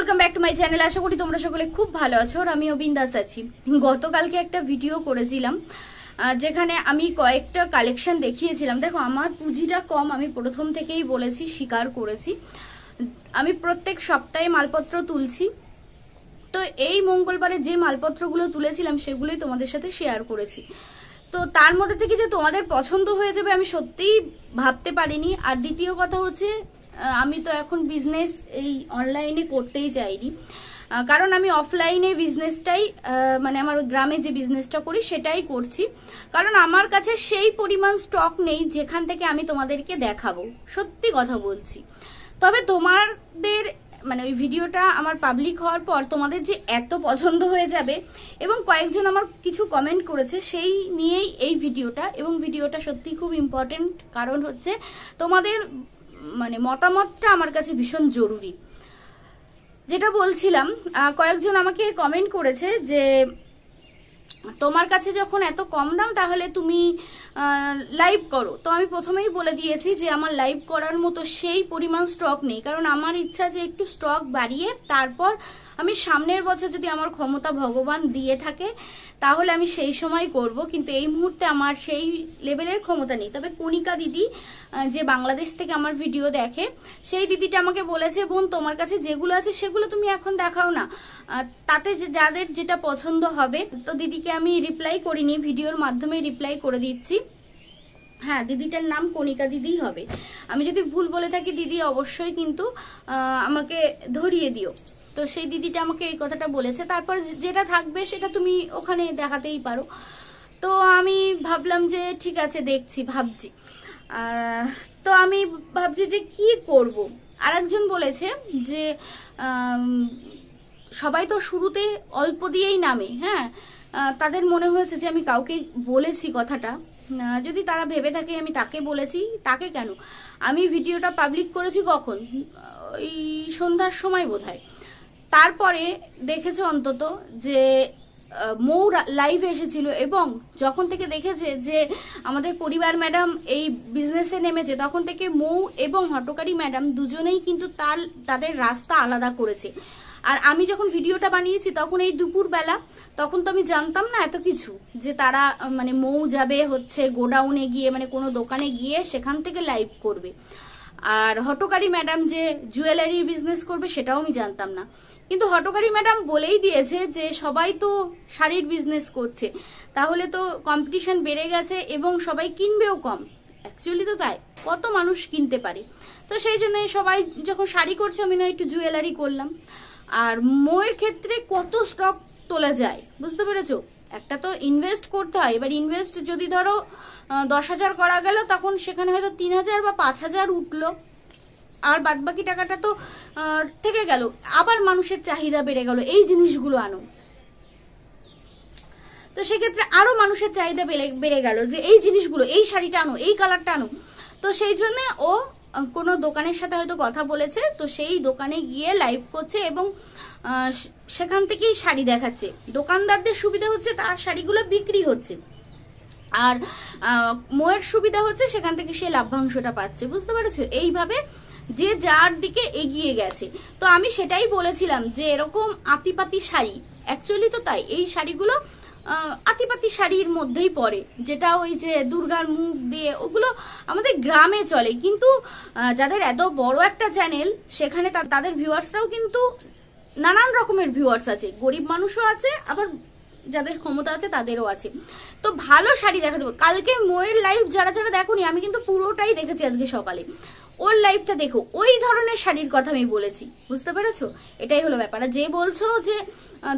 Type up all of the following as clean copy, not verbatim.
Welcome back to my channel. আশা করি তোমরা সকলে খুব ভালো আছো আর আমিও বিন্দাস আছি। গতকালকে একটা ভিডিও করেছিলাম যেখানে আমি কয়েকটা কালেকশন দেখিয়েছিলাম। দেখো আমার পুঁজিটা কম, আমি প্রথম থেকেই বলেছি, স্বীকার করেছি। আমি প্রত্যেক সপ্তাহে মালপত্র তুলছি, তো এই মঙ্গলবারে যে মালপত্রগুলো তুলেছিলাম সেগুলোই তোমাদের সাথে শেয়ার করেছি। তো তার মধ্যে থেকে যে তোমাদের পছন্দ হয়ে যাবে আমি সত্যিই ভাবতে পারিনি। আর দ্বিতীয় কথা হচ্ছে, আমি তো এখন বিজনেস এই অনলাইনে করতেই চাইনি, কারণ আমি অফলাইনে বিজনেসটাই মানে আমার গ্রামে যে বিজনেসটা করি সেটাই করছি। কারণ আমার কাছে সেই পরিমাণ স্টক নেই যেখান থেকে আমি তোমাদেরকে দেখাবো, সত্যি কথা বলছি। তবে তোমাদের মানে ওই ভিডিওটা আমার পাবলিক হওয়ার পর তোমাদের যে এত পছন্দ হয়ে যাবে, এবং কয়েকজন আমার কিছু কমেন্ট করেছে সেই নিয়েই এই ভিডিওটা। এবং ভিডিওটা সত্যি খুব ইম্পর্টেন্ট, কারণ হচ্ছে তোমাদের মানে মতামতটা আমার কাছে ভীষণ জরুরি। যেটা বলছিলাম, কয়েকজন আমাকে কমেন্ট করেছে যে তোমার কাছে যখন এত কম দাম তাহলে তুমি লাইভ করো। তো আমি প্রথমেই বলে দিয়েছি যে আমার লাইভ করার মতো সেই পরিমাণ স্টক নেই, কারণ আমার ইচ্ছা যে একটু স্টক বাড়িয়ে তারপর আমি সামনের বছর যদি আমার ক্ষমতা ভগবান দিয়ে থাকে তাহলে আমি সেই সময় করব, কিন্তু এই মুহূর্তে আমার সেই লেভেলের ক্ষমতা নেই। তবে কণিকা দিদি যে বাংলাদেশ থেকে আমার ভিডিও দেখে, সেই দিদিটা আমাকে বলেছে, বোন তোমার কাছে যেগুলো আছে সেগুলো তুমি এখন দেখাও না, তাতে যাদের যেটা পছন্দ হবে। তো দিদিকে আমি রিপ্লাই করিনি, ভিডিওর মাধ্যমে রিপ্লাই করে দিচ্ছি। হ্যাঁ, দিদিটার নাম কণিকা দিদিই হবে। আমি যদি ভুল বলে থাকি দিদি অবশ্যই কিন্তু আমাকে ধরিয়ে দিও। তো সেই দিদিটা আমাকে এই কথাটা বলেছে। তারপর যেটা থাকবে সেটা তুমি ওখানে দেখাতেই পারো। তো আমি ভাবলাম যে ঠিক আছে, দেখছি, ভাবছি। তো আমি ভাবছি যে কি করব। আরেকজন বলেছে যে সবাই তো শুরুতে অল্প দিয়েই নামে। হ্যাঁ, তাদের মনে হয়েছে যে আমি কাউকে বলেছি কথাটা। যদি তারা ভেবে থাকে আমি তাকে বলেছি, তাকে কেন, আমি ভিডিওটা পাবলিক করেছি কখন, ওই সন্ধ্যার সময় বোধহয়। তারপরে দেখেছে অন্তত যে মৌ লাইভে এসেছিল, এবং যখন থেকে দেখেছে যে আমাদের পরিবার ম্যাডাম এই বিজনেসে নেমেছে তখন থেকে মৌ এবং হটকারী ম্যাডাম দুজনেই কিন্তু তাদের রাস্তা আলাদা করেছে। আর আমি যখন ভিডিওটা বানিয়েছি তখন এই দুপুরবেলা, তখন তো আমি জানতাম না এত কিছু, যে তারা মানে মৌ যাবে হচ্ছে গোডাউনে গিয়ে, মানে কোনো দোকানে গিয়ে সেখান থেকে লাইভ করবে। আর হটকারী ম্যাডাম যে জুয়েলারি বিজনেস করবে সেটাও আমি জানতাম না। কিন্তু হটকারী ম্যাডাম বলেই দিয়েছে যে সবাই তো শাড়ির বিজনেস করছে, তাহলে তো কম্পিটিশন বেড়ে গেছে এবং সবাই কিনবেও কম। অ্যাকচুয়ালি তো তাই, কত মানুষ কিনতে পারে। তো সেই জন্য সবাই যখন শাড়ি করছে আমি না একটু জুয়েলারি করলাম। আর মৌয়ের ক্ষেত্রে কত স্টক তোলা যায় বুঝতে পেরেছো? একটা তো ইনভেস্ট করতে হয়। এবার ইনভেস্ট যদি ধরো 10,000 করা গেল, তখন সেখানে হয়তো 3,000 বা 5,000 উঠলো, আর বাদবাকি টাকাটা তো থেকে গেল। আবার মানুষের চাহিদা বেড়ে গেল, এই জিনিসগুলো আনো, তো সেক্ষেত্রে আরো মানুষের চাহিদা বেড়ে গেল যে এই জিনিসগুলো, এই শাড়িটা আনো, এই কালারটা আনো। তো সেই জন্য ও কোনো দোকানের সাথে হয়তো কথা বলেছে, তো সেই দোকানে গিয়ে লাইভ করছে এবং সেখান থেকেই শাড়ি দেখাচ্ছে। দোকানদারদের সুবিধা হচ্ছে তার শাড়িগুলো বিক্রি হচ্ছে, আর মৌয়ের সুবিধা হচ্ছে সেখান থেকে সে লাভ্যাংশটা পাচ্ছে। বুঝতে পেরেছো? এইভাবে যে যার দিকে এগিয়ে গেছে। তো আমি সেটাই বলেছিলাম যে এরকম আতিপাতি শাড়ি, অ্যাকচুয়ালি তো তাই, এই শাড়িগুলো আতিপাতি শাড়ির মধ্যেই পড়ে, যেটা ওই যে দুর্গার মুখ দিয়ে, ওগুলো আমাদের গ্রামে চলে। কিন্তু যাদের এত বড় একটা চ্যানেল, সেখানে তাদের ভিউয়ার্সরাও কিন্তু নানান রকমের ভিউয়ার্স আছে, গরিব মানুষও আছে, আবার যাদের ক্ষমতা আছে তাদেরও আছে। তো ভালো শাড়ি দেখা দেবো। কালকে মৌয়ের লাইভ যারা যারা দেখোনি, আমি কিন্তু পুরোটাই দেখেছি আজকে সকালে, ওর লাইভটা দেখো, ওই ধরনের শাড়ির কথা আমি বলেছি। বুঝতে পেরেছো? এটাই হলো ব্যাপার। যে বলছো যে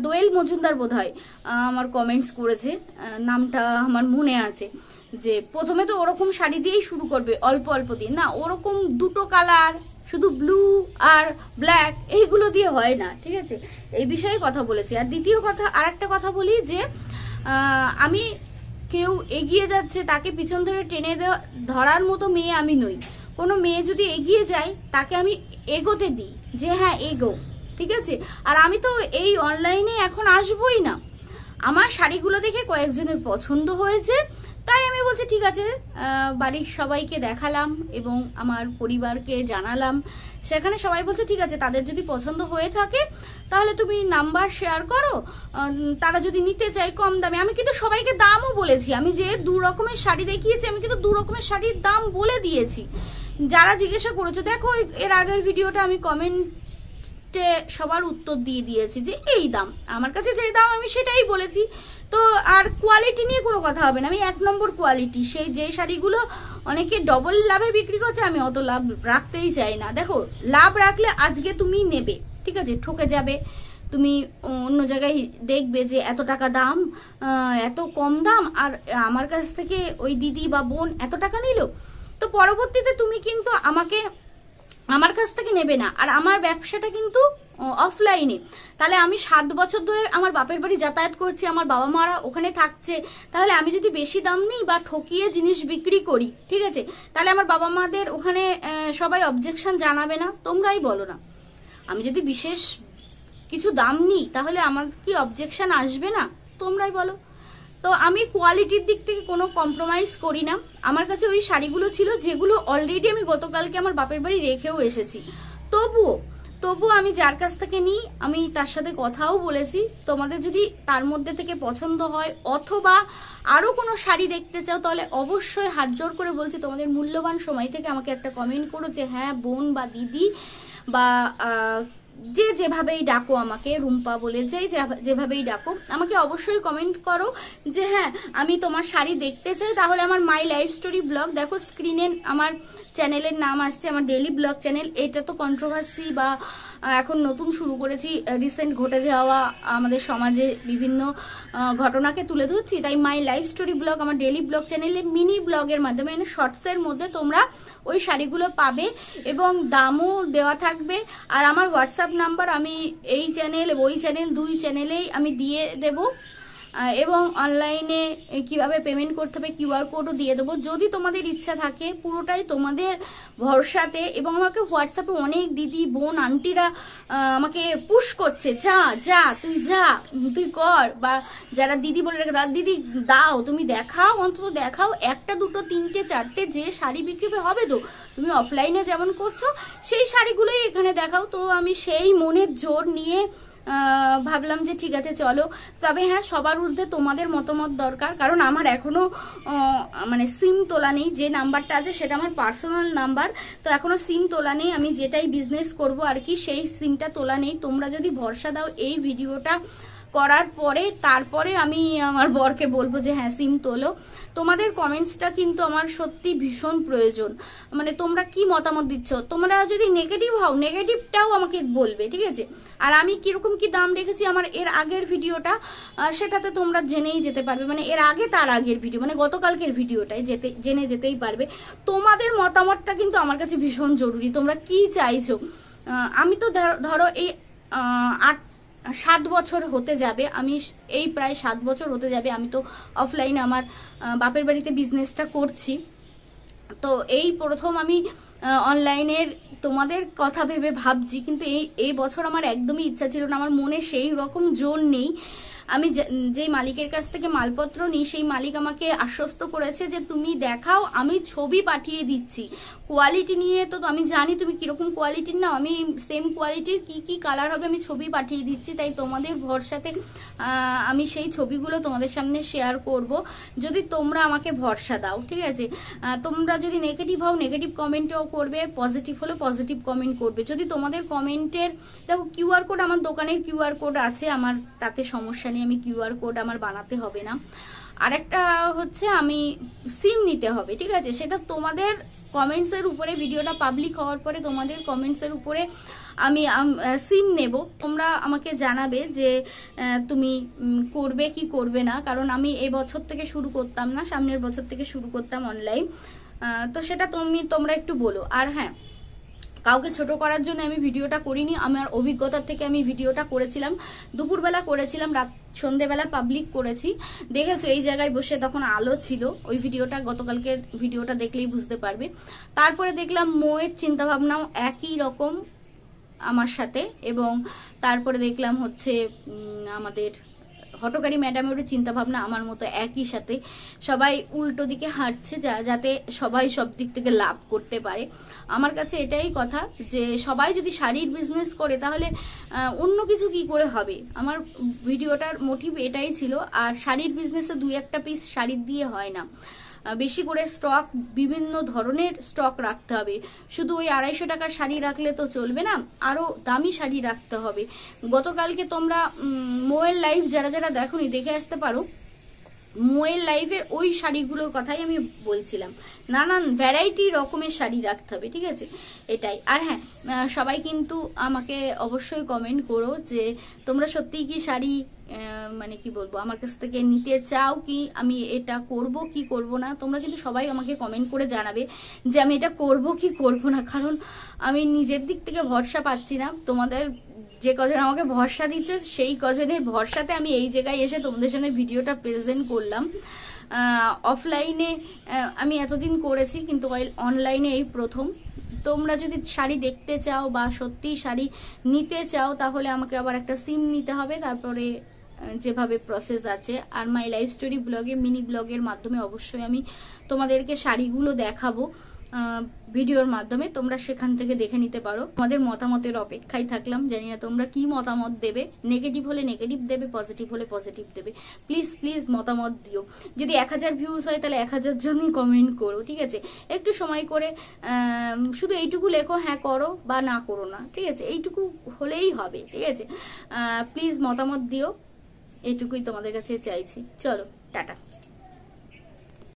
দোয়েল মজুমদার বোধহয় আমার কমেন্টস করেছে, নামটা আমার মনে আছে, যে প্রথমে তো ওরকম শাড়ি দিয়েই শুরু করবে, অল্প অল্প দিয়ে না, ওরকম দুটো কালার, শুধু ব্লু আর ব্ল্যাক, এইগুলো দিয়ে হয় না। ঠিক আছে, এই বিষয়ে কথা বলেছি। আর দ্বিতীয় কথা, আর একটা কথা বলি, যে আমি কেউ এগিয়ে যাচ্ছে তাকে পিছন ধরে টেনে ধরার মতো মেয়ে আমি নই। কোনো মেয়ে যদি এগিয়ে যায় তাকে আমি এগোতে দিই, যে হ্যাঁ এগো, ঠিক আছে। আর আমি তো এই অনলাইনে এখন আসবই না, আমার শাড়িগুলো দেখে কয়েকজনের পছন্দ হয়েছে, তাই আমি বলছি ঠিক আছে, বাড়ির সবাইকে দেখালাম এবং আমার পরিবারকে জানালাম সেখানে সবাই বলছে ঠিক আছে, তাদের যদি পছন্দ হয়ে থাকে তাহলে তুমি নাম্বার শেয়ার করো, তারা যদি নিতে চায় কম দামে। আমি কিন্তু সবাইকে দামও বলেছি, আমি যে 2 রকমের শাড়ি দেখিয়েছি আমি কিন্তু 2 রকমের শাড়ির দাম বলে দিয়েছি। যারা জিজ্ঞাসা করেছো, দেখো এর আগের ভিডিওটা আমি কমেন্টে সবার উত্তর দিয়ে দিয়েছি যে এই দাম, আমার কাছে যেই দাম আমি সেটাই বলেছি। তো আর কোয়ালিটি নিয়ে কোনো কথা হবে না, আমি 1 নম্বর কোয়ালিটি। সেই যে শাড়িগুলো অনেকে ডবল লাভে বিক্রি করছে, আমি অত লাভ রাখতেই চাই না। দেখো লাভ রাখলে আজকে তুমি নেবে, ঠিক আছে, ঠকে যাবে, তুমি অন্য জায়গায় দেখবে যে এত টাকা দাম, এত কম দাম, আর আমার কাছ থেকে ওই দিদি বা বোন এত টাকা নিল। তো পরবর্তীতে তুমি কিন্তু আমার কাছ থেকে নেবে না। আর আমার ব্যবসাটা কিন্তু অফলাইনে, তাহলে আমি 7 বছর ধরে আমার বাপের বাড়ি যাতায়াত করছি, আমার বাবা মারা ওখানে থাকছে, তাহলে আমি যদি বেশি দাম নিই বা ঠকিয়ে জিনিস বিক্রি করি, ঠিক আছে, তাহলে আমার বাবা মাদের ওখানে সবাই অবজেকশন জানাবে না? তোমরাই বলো না। আমি যদি বিশেষ কিছু দাম নিই তাহলে আমার কি অবজেকশন আসবে না? তোমরাই বলো। তো আমি কোয়ালিটির দিক থেকে কোনো কম্প্রোমাইজ করি না। আমার কাছে ওই শাড়িগুলো ছিল যেগুলো অলরেডি আমি গতকালকে আমার বাপের বাড়ি রেখেও এসেছি, তবুও আমি যার কাছ থেকে নিই আমি তার সাথে কথাও বলেছি। তোমাদের যদি তার মধ্যে থেকে পছন্দ হয় অথবা আরও কোনো শাড়ি দেখতে চাও তাহলে অবশ্যই হাত জোর করে বলছি তোমাদের মূল্যবান সময় থেকে আমাকে একটা কমেন্ট করো যে হ্যাঁ বোন বা দিদি বা যে যেভাবেই ডাকো, আমাকে রুম্পা বলে যেভাবেই ডাকো, আমাকে অবশ্যই কমেন্ট করো যে হ্যাঁ আমি তোমার শাড়ি দেখতে চাই। তাহলে আমার মাই লাইফ স্টোরি ব্লগ, দেখো স্ক্রিনে আমার চ্যানেলের নাম আসছে, আমার ডেইলি ব্লগ চ্যানেল। এটা তো কন্ট্রোভার্সি বা এখন নতুন শুরু করেছি, রিসেন্ট ঘটে যাওয়া আমাদের সমাজে বিভিন্ন ঘটনাকে তুলে ধরছি, তাই মাই লাইফ স্টোরি ব্লগ আমার ডেইলি ব্লগ চ্যানেলে মিনি ব্লগের মাধ্যমে, মানে শর্টসের মধ্যে তোমরা ওই শাড়িগুলো পাবে এবং দামও দেওয়া থাকবে। আর আমার হোয়াটসঅ্যাপ নাম্বার আমি এই চ্যানেল ওই চ্যানেল 2 চ্যানেলেই আমি দিয়ে দেব, এবং অনলাইনে কিভাবে পেমেন্ট করতে হবে কিউআর কোডও দিয়ে দেবো। যদি তোমাদের ইচ্ছা থাকে, পুরোটাই তোমাদের ভরসাতে। এবং আমাকে হোয়াটসঅ্যাপে অনেক দিদি বোন আন্টিরা আমাকে পুশ করছে, তুই কর, বা যারা দিদি বলে রেখে দিদি দাও, তুমি দেখাও, অন্তত দেখাও 1টা 2টো 3টে 4টে যে শাড়ি বিক্রি হবে, তো তুমি অফলাইনে যেমন করছো সেই শাড়িগুলোই এখানে দেখাও। তো আমি সেই মনের জোর নিয়ে ভাবলাম যে ঠিক আছে চলো। তবে হ্যাঁ, সবার ঊর্ধ্বে তোমাদের মতামত দরকার, কারণ আমার এখনো মানে সিম তোলা নেই। যে নাম্বারটা আছে সেটা আমার পার্সোনাল নাম্বার, তো এখনো সিম তোলা নেই। আমি যেটাই বিজনেস করব আর কি, সেই সিমটা তোলা নেই। তোমরা যদি ভরসা দাও এই ভিডিওটা করার পরে, তারপরে আমি আমার বরকে বলবো যে হ্যাঁ সিম তোলো। তোমাদের কমেন্টসটা কিন্তু আমার সত্যি ভীষণ প্রয়োজন, মানে তোমরা কি মতামত দিচ্ছ। তোমরা যদি নেগেটিভ হও, নেগেটিভটাও আমাকে বলবে, ঠিক আছে। আর আমি কিরকম কি দাম রেখেছি আমার এর আগের ভিডিওটা, সেটাতে তোমরা জেনেই যেতে পারবে, মানে এর আগে তার আগের ভিডিও, মানে গতকালকের ভিডিওটাই জেনে যেতেই পারবে। তোমাদের মতামতটা কিন্তু আমার কাছে ভীষণ জরুরি, তোমরা কি চাইছো। আমি তো ধরো এই 7 বছর হতে যাবে, আমি এই প্রায় 7 বছর হতে যাবে আমি তো অফলাইনে আমার বাপের বাড়িতে বিজনেসটা করছি। তো এই প্রথম আমি অনলাইনের তোমাদের কথা ভেবে ভাবছি, কিন্তু এই বছর আমার একদমই ইচ্ছা ছিল না, আমার মনে সেই রকম জোর নেই। আমি যে মালিকের কাছ থেকে মালপত্র নিই সেই মালিক আমাকে আশ্বস্ত করেছে যে তুমি দেখাও, আমি ছবি পাঠিয়ে দিচ্ছি। কোয়ালিটি নিয়ে তো আমি জানি তুমি কিরকম কোয়ালিটির নাও, আমি সেম কোয়ালিটির কি কালার হবে আমি ছবি পাঠিয়ে দিচ্ছি। তাই তোমাদের ভরসাতে আমি সেই ছবিগুলো তোমাদের সামনে শেয়ার করব, যদি তোমরা আমাকে ভরসা দাও, ঠিক আছে। তোমরা যদি নেগেটিভ হও নেগেটিভ কমেন্টও করবে, পজিটিভ হলে পজিটিভ কমেন্ট করবে। যদি তোমাদের কমেন্টের, দেখো কিউআর কোড আমার দোকানের কিউআর কোড আছে, আমার তাতে সমস্যা নেই, আমি কিউআর কোড আমার বানাতে হবে না। আরেকটা হচ্ছে আমি সিম নিতে হবে, ঠিক আছে, সেটা তোমাদের কমেন্টসের উপরে, ভিডিওটা পাবলিক হওয়ার পরে তোমাদের কমেন্টসের উপরে আমি সিম নেব। তোমরা আমাকে জানাবে যে তুমি করবে কি করবে না, কারণ আমি এই বছর থেকে শুরু করতাম না, সামনের বছর থেকে শুরু করতাম অনলাইন। তো সেটা তোমরা একটু বলো। আর হ্যাঁ, কাউকে ছোট করার জন্য আমি ভিডিওটা করিনি, আমার অভিজ্ঞতা থেকে আমি ভিডিওটা করেছিলাম, দুপুরবেলা করেছিলাম, সন্ধেবেলা পাবলিক করেছি, দেখেছো এই জায়গায় বসে, তখন আলো ছিল। ওই ভিডিওটা গতকালকের ভিডিওটা দেখলেই বুঝতে পারবে। তারপরে দেখলাম মোয়ের চিন্তাভাবনাও একই রকম আমার সাথে, এবং তারপরে দেখলাম হচ্ছে আমাদের হটকারী ম্যাডামেরও চিন্তা ভাবনা আমার মতো একই সাথে, সবাই উল্টো দিকে হাঁটছে যাতে সবাই সব দিক থেকে লাভ করতে পারে। আমার কাছে এটাই কথা যে সবাই যদি শাড়ির বিজনেস করে তাহলে অন্য কিছু কি করে হবে। আমার ভিডিওটার মোটিভ এটাই ছিল। আর শাড়ির বিজনেসে 2-1টা পিস শাড়ির দিয়ে হয় না, বেশি করে স্টক, বিভিন্ন ধরনের স্টক রাখতে হবে। শুধু ওই 250 টাকার শাড়ি রাখলে তো চলবে না, আরো দামি শাড়ি রাখতে হবে। গতকালকে তোমরা মোয়েল লাইভ যারা দেখোনি দেখে আসতে পারো। মোয়েল লাইভের ওই শাড়িগুলোর কথাই আমি বলছিলাম, নানান ভ্যারাইটি রকমের শাড়ি রাখতে হবে, ঠিক আছে, এটাই। আর হ্যাঁ, সবাই কিন্তু আমাকে অবশ্যই কমেন্ট করো যে তোমরা সত্যিই কি শাড়ি মানে কি বলবো আমার কাছ থেকে নিতে চাও, কি আমি এটা করব কি করব না। তোমরা কিন্তু সবাই আমাকে কমেন্ট করে জানাবে যে আমি এটা করব কি করব না, কারণ আমি নিজের দিক থেকে ভরসা পাচ্ছি না। তোমাদের যে কজন আমাকে ভরসা দিচ্ছে সেই কজনের ভরসাতে আমি এই জায়গায় এসে তোমাদের সামনে ভিডিওটা প্রেজেন্ট করলাম। অফলাইনে আমি এতদিন করেছি, কিন্তু অনলাইনে এই প্রথম। তোমরা যদি শাড়ি দেখতে চাও বা সত্যিই শাড়ি নিতে চাও তাহলে আমাকে আবার একটা সিম নিতে হবে, তারপরে যেভাবে প্রসেস আছে। আর মাই লাইফ স্টোরি ব্লগে, মিনি ব্লগের মাধ্যমে অবশ্যই আমি তোমাদেরকে শাড়িগুলো দেখাবো ভিডিওর মাধ্যমে, তোমরা সেখান থেকে দেখে নিতে পারো। তোমাদের মতামতের অপেক্ষায় থাকলাম, জানি না তোমরা কি মতামত দেবে। নেগেটিভ হলে নেগেটিভ দেবে, পজিটিভ হলে পজিটিভ দেবে। প্লিজ প্লিজ মতামত দিও। যদি 1000 ভিউজ হয় তাহলে 1000 জনই কমেন্ট করো, ঠিক আছে। একটু সময় করে শুধু এইটুকু লেখো, হ্যাঁ করো বা না করো না, ঠিক আছে, এইটুকু হলেই হবে, ঠিক আছে। প্লিজ মতামত দিও, এইটুকুই তোমাদের কাছে চাইছি। চলো, টাটা।